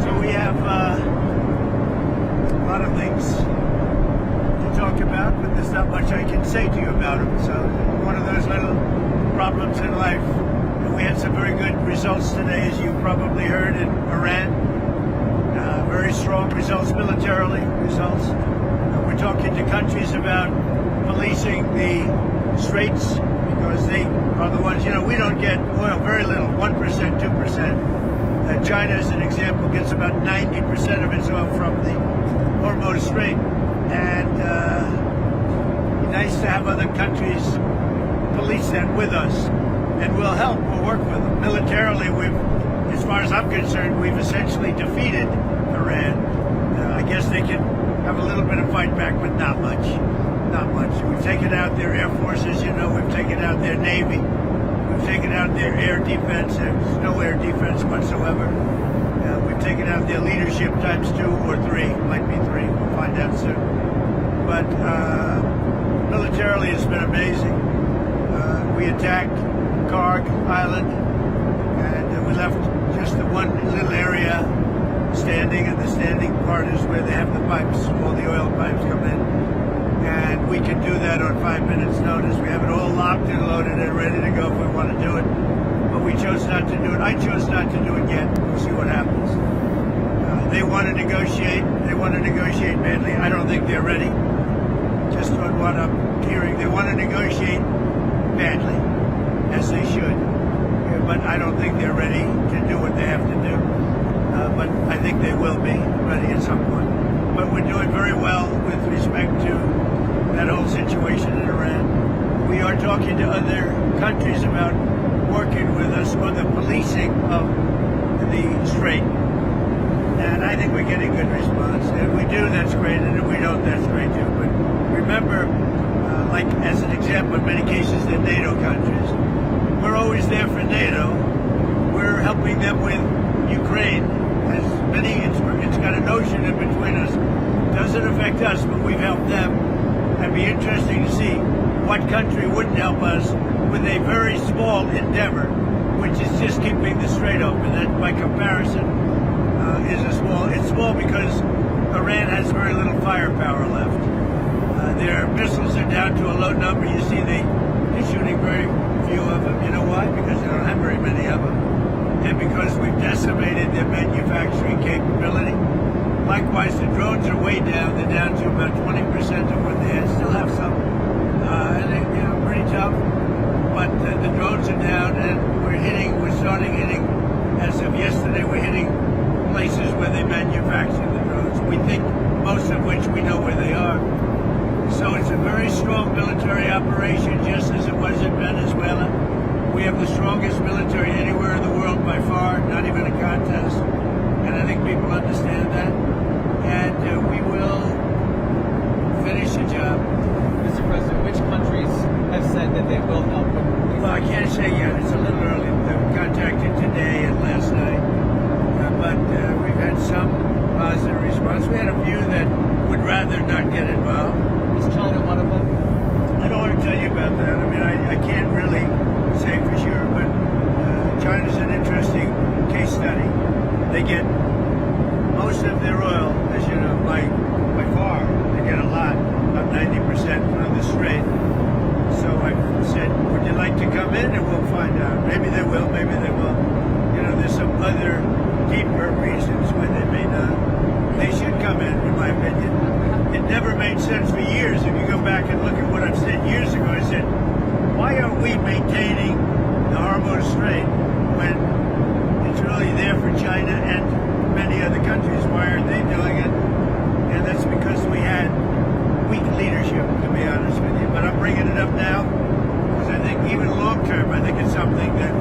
So we have a lot of things to talk about, but there's not much I can say to you about them. So one of those little problems in life. We had some very good results today, as you probably heard, in Iran. Very strong results militarily. We're talking to countries about policing the straits because they are the ones, we don't get oil, very little, 1%, 2%. China, as an example, gets about 90% of its oil from the Hormuz Strait. And nice to have other countries police that with us. And we'll help, we'll work with them. Militarily, as far as I'm concerned, we've essentially defeated Iran. I guess they can have a little bit of fight back, but not much. Not much. We've taken out their air forces, we've taken out their navy. We've taken out their air defense. There's no air defense whatsoever. We've taken out their leadership times 2 or 3. Might be 3. We'll find out soon. But militarily, it's been amazing. We attacked Kharg Island, and we left just the one little area standing, and the standing part is where they have the pipes, all the oil pipes come in. And we can do that on 5 minutes notice. We have it all locked and loaded and ready to go if we want to do it. But we chose not to do it. I chose not to do it yet. We'll see what happens. They want to negotiate. They want to negotiate badly. I don't think they're ready. Just on what I'm hearing, they want to negotiate badly, as they should. But I don't think they're ready to do what they have to do. But I think they will be ready at some point. But we're doing very well with respect to that whole situation in Iran. We are talking to other countries about working with us on the policing of the strait. And I think we're getting good response. If we do, that's great. And if we don't, that's great too. But remember, like as an example, in many cases, they're NATO countries. We're always there for NATO. We're helping them with Ukraine. As many, it's got an ocean in between us. Doesn't affect us, but we've helped them. It'd be interesting to see what country wouldn't help us with a very small endeavor, which is just keeping the strait open. That, by comparison, is a small. It's small because Iran has very little firepower left. Their missiles are down to a low number. You see, they're shooting very few of them. You know why? Because they don't have very many of them. And because we've decimated their manufacturing capability. Likewise, the drones are way down. They're down to about 20% of what they had. Still have some. And they're pretty tough. But the drones are down, and we're starting hitting, as of yesterday, we're hitting places where they manufacture the drones. We think most of which we know where they are. So it's a very strong military operation, just as it was in Venezuela. We have the strongest military anywhere in the world by far, not even a contest. And I think people understand that. And we will finish the job. Mr. President, which countries have said that they will help? Well, I can't say yet. It's a little early. They were contacted today and last night. But we've had some positive response. We had a few that would rather not get involved. Is China one of them? I don't want to tell you about that. I mean, I can't really say for sure, but China's an interesting case study. They get most of their oil, as you know, by far. They get a lot, about 90% through the strait. So I said, would you like to come in, and we'll find out. Maybe they will, maybe they won't. There's some other deeper reasons why they may not. They should come in my opinion. It never made sense for years. If you go back and look at what I've said years ago, I said, why aren't we maintaining the Hormuz Strait when it's really there for China and many other countries? Why aren't they doing it? And that's because we had weak leadership, to be honest with you. But I'm bringing it up now because I think even long term, I think it's something that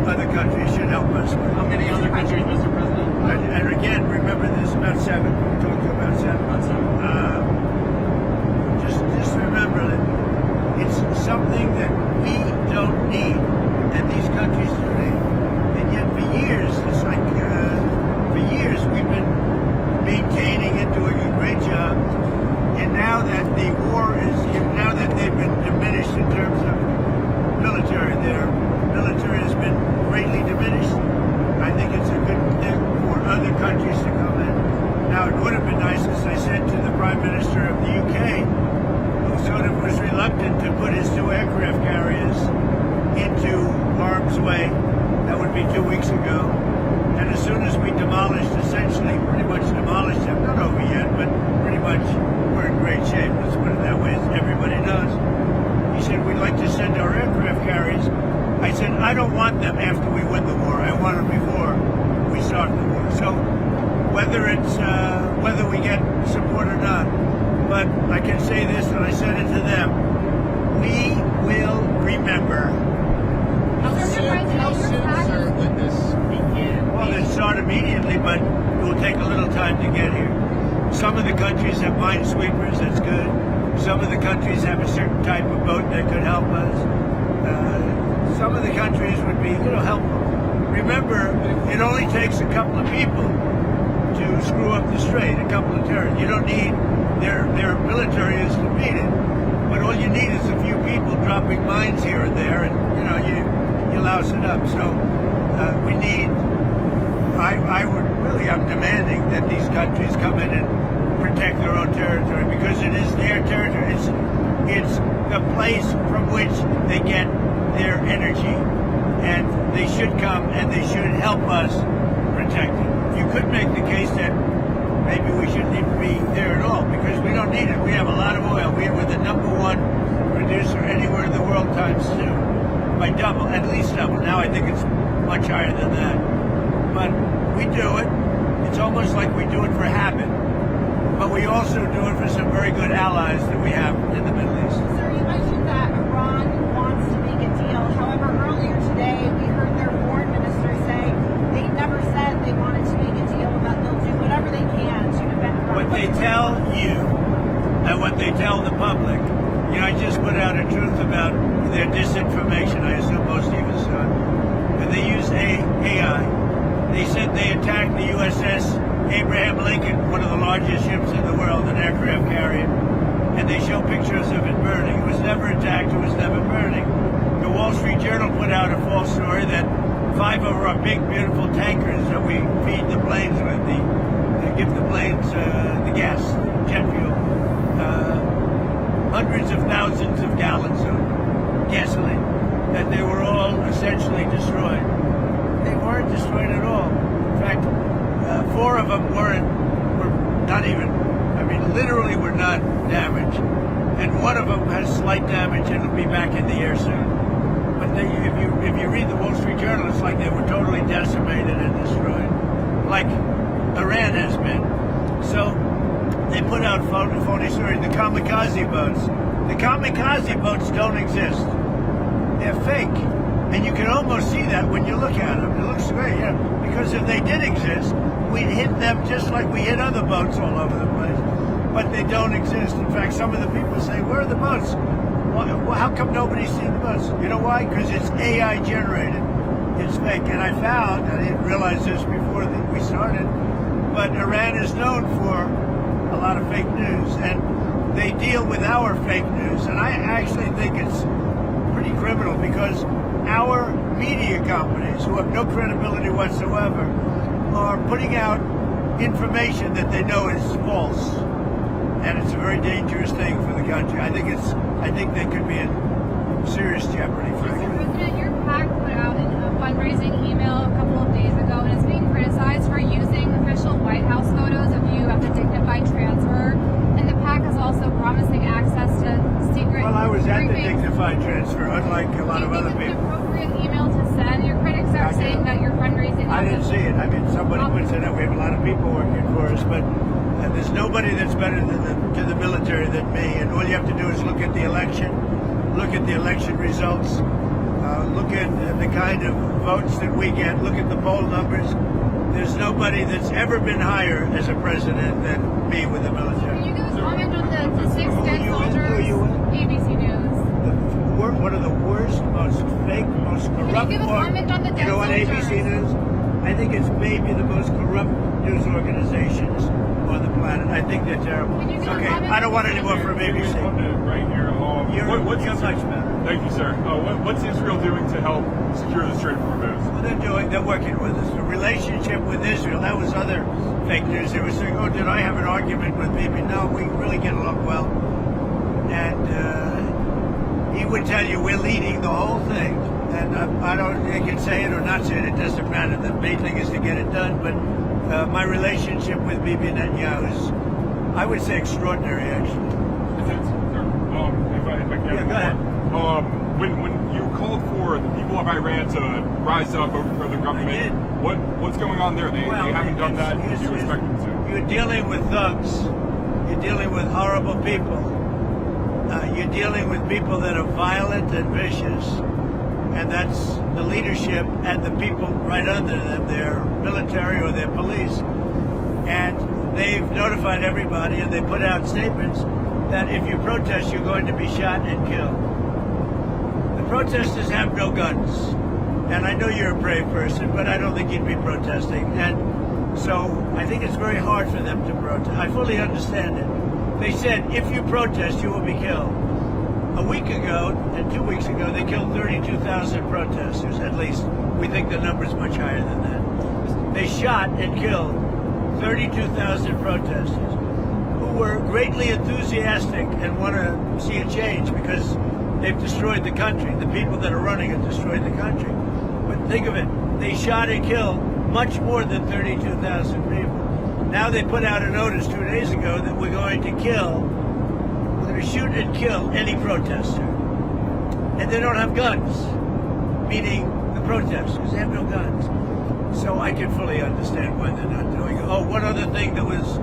other countries should help us with. How many other countries, Mr. President? And again, remember, there's about 7. We talked to about 7. Just remember that it's something that we don't need, and these countries do need. And yet, for years, it's like for years we've been maintaining it, doing a great job. And now that the war is, now that they've been diminished in terms of military, their military has been greatly diminished. I think it's a good thing way. That would be 2 weeks ago. And as soon as we demolished, essentially, pretty much demolished them, not over yet, but pretty much we're in great shape. Let's put it that way, as everybody knows. He said, we'd like to send our aircraft carriers. I said, I don't want them after we win the war. I want them before we start the war. So whether it's whether we get support or not, but I can say this, and I said it to them, we will remember. How soon, sir, would this begin? Well, it start immediately, but it will take a little time to get here. Some of the countries have minesweepers, that's good. Some of the countries have a certain type of boat that could help us. Some of the countries would be, helpful. Remember, it only takes a couple of people to screw up the strait, a couple of terrorists. You don't need their military is defeated, but all you need is a few people dropping mines here and there, and you louse it up. So we need. I'm demanding that these countries come in and protect their own territory, because it is their territory. It's the place from which they get their energy, and they should come and they should help us protect it. You could make the case that maybe we shouldn't even be there at all, because we don't need it. We have a lot of oil. We're the number one producer anywhere in the world times two, by double, at least double. Now I think it's much higher than that. But we do it. It's almost like we do it for habit. But we also do it for some very good allies that we have in the Middle East. Sir, you mentioned that Iran wants to make a deal. However, earlier today, we heard their foreign minister say they never said they wanted to make a deal, that they'll do whatever they can to prevent Iran. What they tell you and what they tell the public, I just put out a truth about their disinformation. I assume most of you saw it. But they used AI. They said they attacked the USS Abraham Lincoln, one of the largest ships in the world, an aircraft carrier, and they show pictures of it burning. It was never attacked, it was never burning. The Wall Street Journal put out a false story that 5 of our big, beautiful tankers that we feed the planes with, give the planes the gas, jet fuel, hundreds of thousands of gallons of gasoline, that they were all essentially destroyed. They weren't destroyed at all. In fact, 4 of them were not even, literally were not damaged. And 1 of them has slight damage and will be back in the air soon. But if you read the Wall Street Journal, it's like they were totally decimated and destroyed, like Iran has been. So they put out phony stories. The kamikaze boats don't exist. They're fake. And you can almost see that when you look at them. It looks great, because if they did exist, we'd hit them just like we hit other boats all over the place. But they don't exist. In fact, some of the people say, where are the boats? How come nobody's seen the boats? You know why? Because it's AI generated. It's fake. And I didn't realize this before we started, but Iran is known for a lot of fake news. And they deal with our fake news. And I actually think it's pretty criminal, because our media companies, who have no credibility whatsoever, are putting out information that they know is false, and it's a very dangerous thing for the country. I think they could be in serious jeopardy. Mr. President, your PAC put out a fundraising email a couple of days ago, and it's being criticized for using official White House photos of you at the dignified transfer. And the PAC is also promising access to secret. Well, I was at the briefings. dignified transfer, unlike a lot of other Do you think people. it's an appropriate email to send? Your critics are saying that your fundraising. I didn't see it. Somebody puts it up. We have a lot of people working for us, but there's nobody that's better to the military than me. And all you have to do is look at the election, look at the election results, look at the kind of votes that we get, look at the poll numbers. There's nobody that's ever been higher as a president than me with the military. Can you guys comment on the 6 dead Who soldiers? you with? ABC News. One of the worst, most fake, most corrupt. Can you give a comment on the dead on soldiers? ABC News? I think it's maybe the most corrupt news organizations on the planet. I think they're terrible. Can you give a Okay, comment I don't on want the any more from ABC. Right here. You're What's much better. Thank you, sir. What's Israel doing to help secure the Strait of Hormuz? Well, they're working with us. The relationship with Israel, that was other fake news. They were saying, oh, did I have an argument with Bibi? No, we really get along well. And he would tell you we're leading the whole thing. And I don't think it's say it or not say it, it doesn't matter. The main thing is to get it done. But my relationship with Bibi Netanyahu is, I would say, extraordinary, actually. If I can Yeah, go ahead. When you called for the people of Iran to rise up over the government, I did. what's going on there? They haven't done that. Do you expect them to? You're dealing with thugs. You're dealing with horrible people. You're dealing with people that are violent and vicious. And that's the leadership and the people right under them, their military or their police. And they've notified everybody, and they put out statements that if you protest, you're going to be shot and killed. The protesters have no guns. And I know you're a brave person, but I don't think you'd be protesting. And so I think it's very hard for them to protest. I fully understand it. They said, if you protest, you will be killed. A week ago and 2 weeks ago, they killed 32,000 protesters, at least. We think the number's much higher than that. They shot and killed 32,000 protesters who were greatly enthusiastic and want to see a change because they've destroyed the country. The people that are running have destroyed the country. But think of it, they shot and killed much more than 32,000 people. Now they put out a notice 2 days ago that we're going to shoot and kill any protester. And they don't have guns, meaning the protesters, they have no guns. So I can fully understand why they're not doing it. Oh, one other thing that was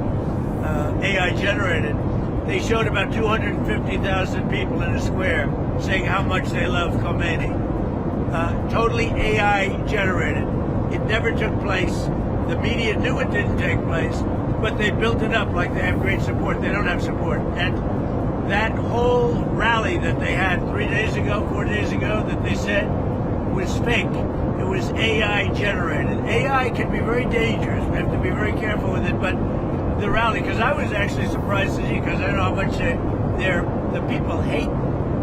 AI generated, they showed about 250,000 people in a square saying how much they love Khomeini. Totally AI generated. It never took place. The media knew it didn't take place, but they built it up like they have great support. They don't have support. And that whole rally that they had 3 days ago, 4 days ago, that they said was fake. It was AI generated. AI can be very dangerous. We have to be very careful with it. But the rally, because I was actually surprised to see, because I know how much the people hate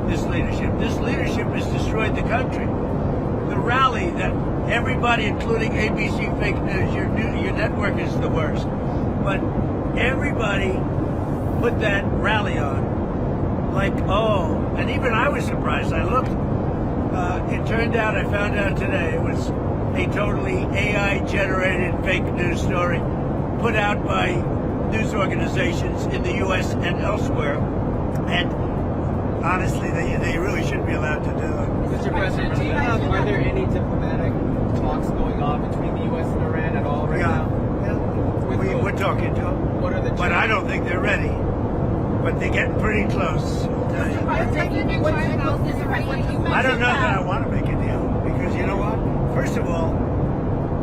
this leadership. This leadership has destroyed the country. The rally that everybody, including ABC Fake News, your network is the worst. But everybody put that rally on. Like, oh, and even I was surprised. I looked. It turned out, I found out today, it was a totally AI-generated fake news story put out by news organizations in the U.S. and elsewhere. And honestly, they really shouldn't be allowed to do it. Mr. President, are there any diplomatic talks going on between the U.S. and Iran at all right now? Yeah. We're talking to them. What are the But I don't think they're ready. But they're getting pretty close. I don't know that I want to make a deal, because you know what? First of all,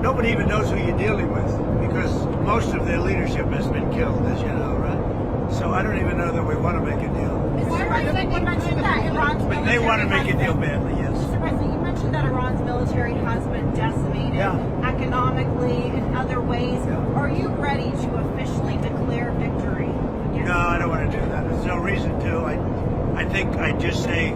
nobody even knows who you're dealing with, because most of their leadership has been killed, as you know, right? So I don't even know that we want to make a deal. Mr. President, you mentioned that Iran's military They want to make a deal badly, yes. Mr. President, you mentioned that Iran's military has been decimated economically in other ways. Are you ready to officially declare victory? No, I don't want to do that. There's no reason to. I think I'd just say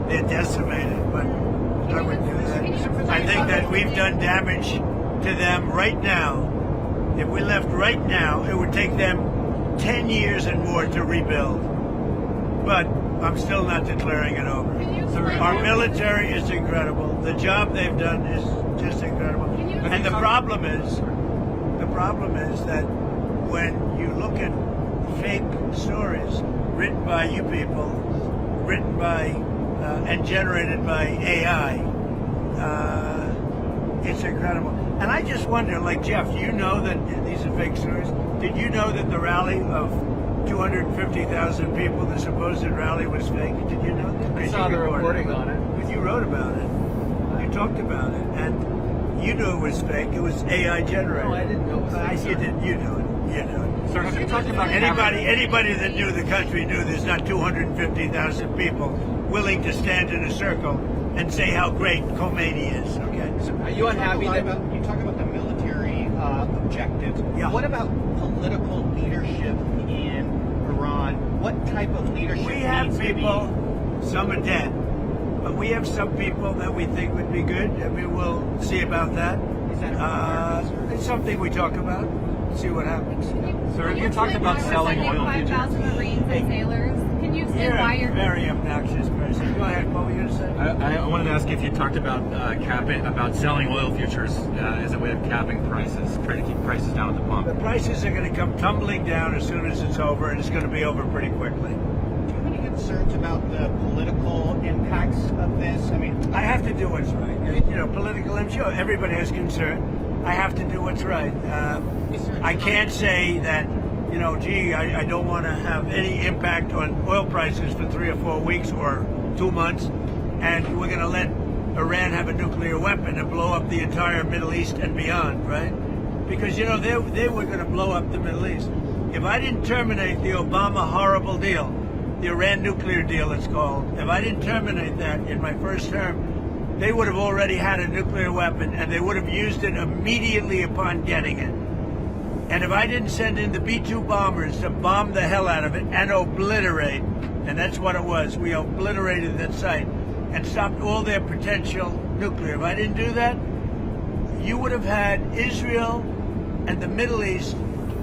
they're decimated, but I wouldn't do that. I think that we've done damage to them right now. If we left right now, it would take them 10 years and more to rebuild. But I'm still not declaring it over. Our military is incredible. The job they've done is just incredible. And the problem is that when you look at fake stories written by you people, written by and generated by AI, it's incredible. And I just wonder, like Jeff, do you know that these are fake stories? Did you know that the rally of 250,000 people, the supposed rally, was fake? Did you know that? I saw the reporting on it. But you wrote about it. You talked about it, and you knew it was fake. It was AI generated. No, I didn't know it was fake. You did. You knew it. You knew it. Sir, have you talked about Anybody that knew the country knew there's not 250,000 people willing to stand in a circle and say how great Khomeini is. Okay. So are you unhappy that you talk about the military objectives? Yeah. What about political leadership in Iran? What type of leadership We have needs people, some are dead, but we have some people that we think would be good. I mean, we'll see about that. Is that It's something we talk about. See what happens. Sir, you talked about selling oil futures. 5,000 Marines and sailors. Can you and why you're very obnoxious person. Go ahead. What were you going to say? I wanted to ask if you talked about about selling oil futures as a way of capping prices, trying to keep prices down at the pump. The prices are going to come tumbling down as soon as it's over, and it's going to be over pretty quickly. Do you have any concerns about the political impacts of this? I mean, I have to do what's right. You know, political, I'm sure everybody has concern. I have to do what's right. I can't say that, you know, gee, I don't want to have any impact on oil prices for 3 or 4 weeks or 2 months, and we're going to let Iran have a nuclear weapon and blow up the entire Middle East and beyond, right? Because, you know, they were going to blow up the Middle East. If I didn't terminate the Obama horrible deal, the Iran nuclear deal it's called, if I didn't terminate that in my first term, they would have already had a nuclear weapon, and they would have used it immediately upon getting it. And if I didn't send in the B-2 bombers to bomb the hell out of it and obliterate, and that's what it was, we obliterated that site and stopped all their potential nuclear. If I didn't do that, you would have had Israel and the Middle East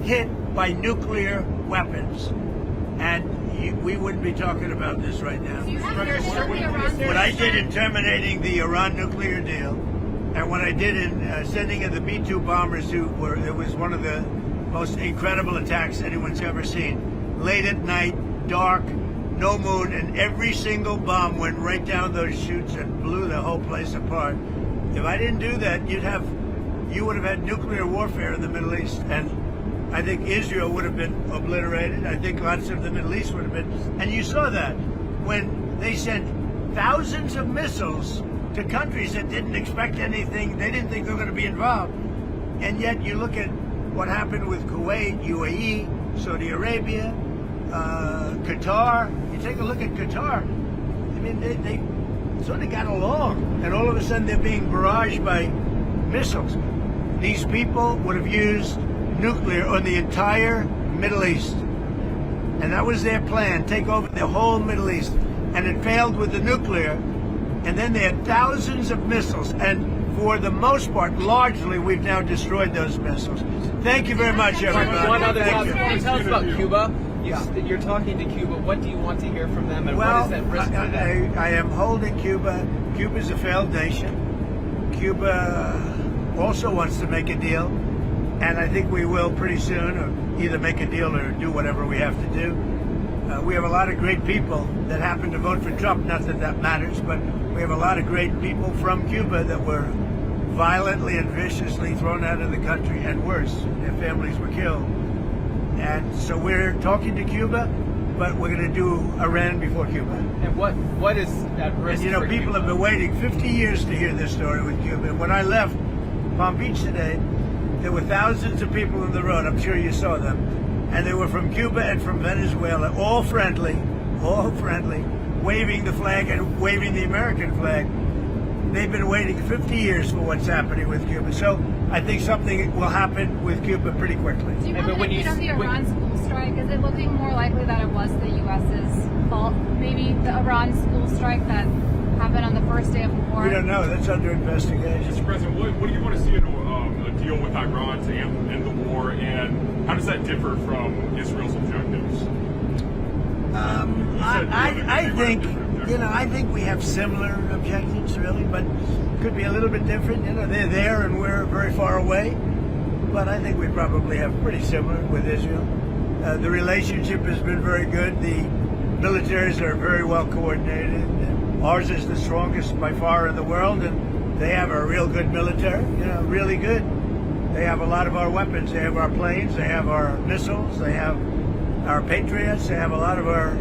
hit by nuclear weapons. And we wouldn't be talking about this right now. Do you have your Iran What I did in terminating the Iran nuclear deal, and what I did in sending in the B-2 bombers, it was one of the most incredible attacks anyone's ever seen. Late at night, dark, no moon, and every single bomb went right down those chutes and blew the whole place apart. If I didn't do that, you would have had nuclear warfare in the Middle East, and I think Israel would have been obliterated. I think lots of the Middle East would have been. And you saw that when they sent thousands of missiles to countries that didn't expect anything. They didn't think they were going to be involved. And yet you look at what happened with Kuwait, UAE, Saudi Arabia, Qatar. You take a look at Qatar. I mean, they sort of got along. And all of a sudden they're being barraged by missiles. These people would have used nuclear on the entire Middle East. And that was their plan, take over the whole Middle East. And it failed with the nuclear. And then they had thousands of missiles. And for the most part, largely, we've now destroyed those missiles. Thank you very much, everybody. One other Thank topic. you. Can you tell us about Cuba? You're talking to Cuba. What do you want to hear from them, and Well, what is that risk for them? I am holding Cuba. Cuba's a failed nation. Cuba also wants to make a deal. And I think we will pretty soon, or either make a deal or do whatever we have to do. We have a lot of great people that happen to vote for Trump, not that that matters, but we have a lot of great people from Cuba that were violently and viciously thrown out of the country, and worse, their families were killed. And so we're talking to Cuba, but we're going to do Iran before Cuba. And what is at risk? And you know, for people Cuba? have been waiting 50 years to hear this story with Cuba. When I left Palm Beach today, there were thousands of people on the road. I'm sure you saw them. And they were from Cuba and from Venezuela, all friendly, waving the flag and waving the American flag. They've been waiting 50 years for what's happening with Cuba. So I think something will happen with Cuba pretty quickly. Do you Hey, have but an when you opinion on the when- Iran school strike? Is it looking more likely that it was the U.S.'s fault? Maybe the Iran school strike that happened on the first day of the war? We don't know. That's under investigation. Mr. President, what do you want to see in a deal with Iran to end the war, and how does that differ from Israel's objectives? I think, I think we have similar objectives, really, but could be a little bit different. You know, they're there and we're very far away, but I think we probably have pretty similar with Israel. The relationship has been very good. The militaries are very well coordinated. Ours is the strongest by far in the world, and they have a real good military, really good. They have a lot of our weapons. They have our planes. They have our missiles. They have our Patriots. They have a lot of our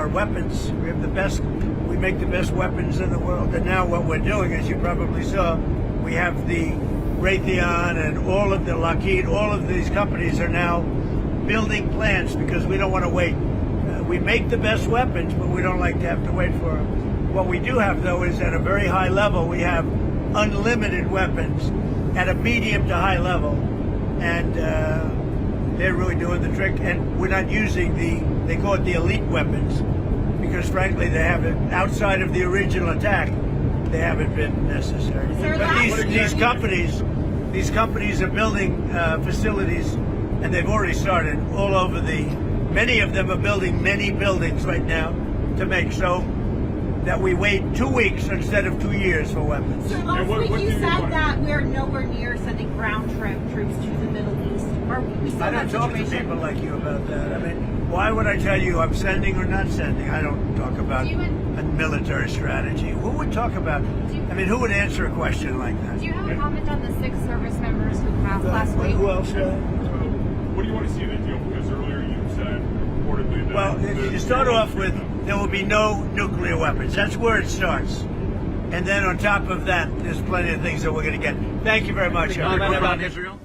weapons. We have the best. We make the best weapons in the world. And now what we're doing, as you probably saw, we have the Raytheon and all of the Lockheed. All of these companies are now building plants because we don't want to wait. We make the best weapons, but we don't like to have to wait for them. What we do have, though, is at a very high level, we have unlimited weapons at a medium to high level, and they're really doing the trick. And we're not using they call it the elite weapons, because frankly, they haven't, outside of the original attack, they haven't been necessary. But these companies are building facilities, and they've already started all over the Many of them are building many buildings right now to make so that we wait 2 weeks instead of 2 years for weapons. So And last what week do you you said want? that we're nowhere near sending ground troops to the Middle East. Are we still I in don't that talk to situation? people like you about that. I mean, why would I tell you I'm sending or not sending? I don't talk about Do you- a military strategy. Who would talk about? I mean, who would answer a question like that? Do you have a comment on the 6 service members who passed last week? Who else? What do you want to see in the deal? Because earlier you said reportedly that. Well, you start off with there will be no nuclear weapons. That's where it starts. And then on top of that, there's plenty of things that we're going to get. Thank you very much. Comment everybody. about Israel?